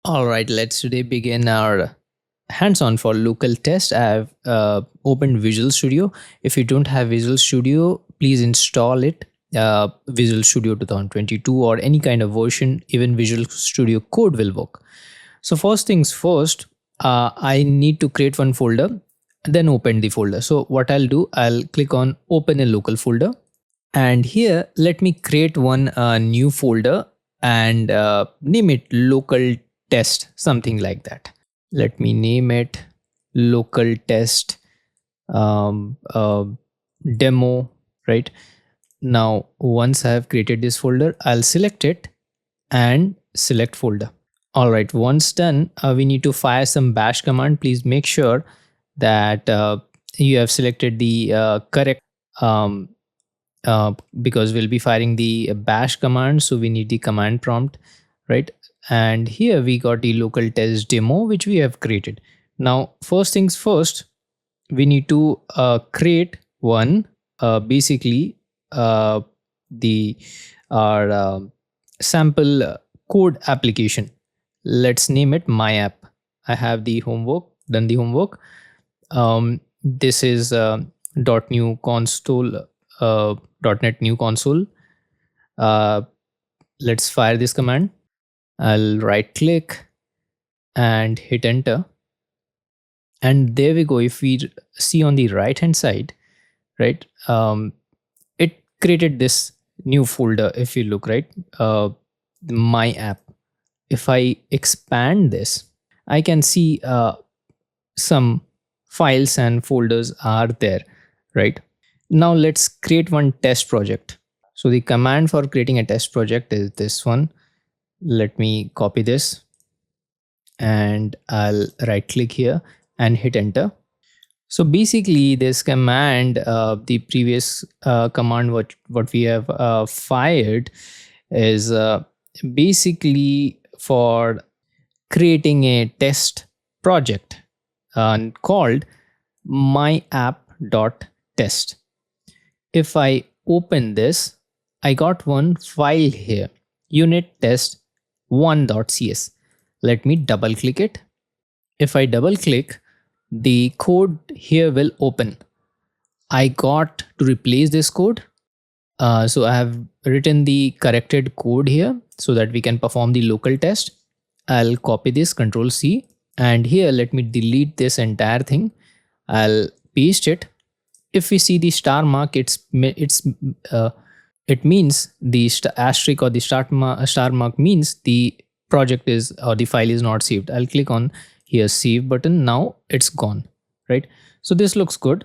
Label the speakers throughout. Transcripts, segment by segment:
Speaker 1: All right, let's today begin our hands-on for local test. I have opened Visual Studio. If you don't have Visual Studio, please install it. Visual Studio 2022 or any kind of version, even Visual Studio Code will work. So first things first, I need to create one folder, then open the folder. So what I'll do, I'll click on Open a local folder, and here let me create one new folder and name it local test, something like that. Let me name it local test um, uh, demo. Right now, once I have created this folder, I'll select it and select folder. All right, once done, we need to fire some bash command. Please make sure that you have selected the correct um, because we'll be firing the bash command, so we need the command prompt, right? And here we got the local test demo which we have created. Now first things first, we need to create one basically the our sample code application. Let's name it my app. I have the homework, done the homework. This is .new console, .NET new console. Uh, let's fire this command. I'll right click and hit enter. And there we go. If we see on the right hand side, right, it created this new folder. If you look, right, my app. If I expand this, I can see some files and folders are there, right? Now let's create one test project. So the command for creating a test project is this one. Let me copy this and I'll right click here and hit enter. So basically this command, the previous command what we have fired is basically for creating a test project called myapp.test. If I open this, I got one file here, unit test 1.cs. Let me double click it. If I double click, the code here will open. I got to replace this code. So I have written the corrected code here so that we can perform the local test. I'll copy this, Control C, and here let me delete this entire thing. I'll paste it. If we see the star mark, it means the asterisk or the star mark means the project is or the file is not saved. I'll click on here save button. Now it's gone, right? So this looks good.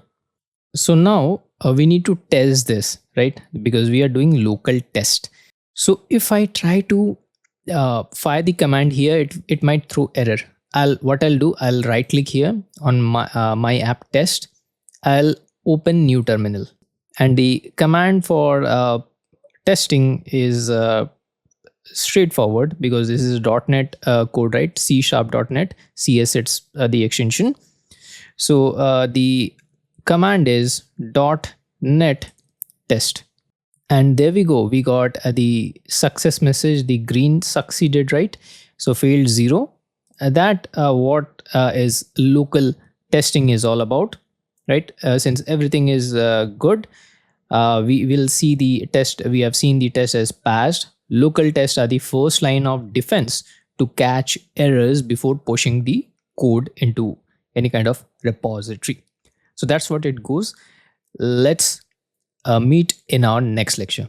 Speaker 1: So now we need to test this, right? Because we are doing local test. So if I try to fire the command here, it might throw error. What I'll do, I'll right click here on my app test. I'll open new terminal, and the command for testing is straightforward because this is .NET code, right? C# .NET CS, it's the extension. So the command is .NET test, and there we go. We got the success message, the green succeeded, right? So failed 0. That what is local testing is all about, right? Since everything is good, we will see the test. We have seen the test as passed. Local tests are the first line of defense to catch errors before pushing the code into any kind of repository. So that's what it goes. Let's meet in our next lecture.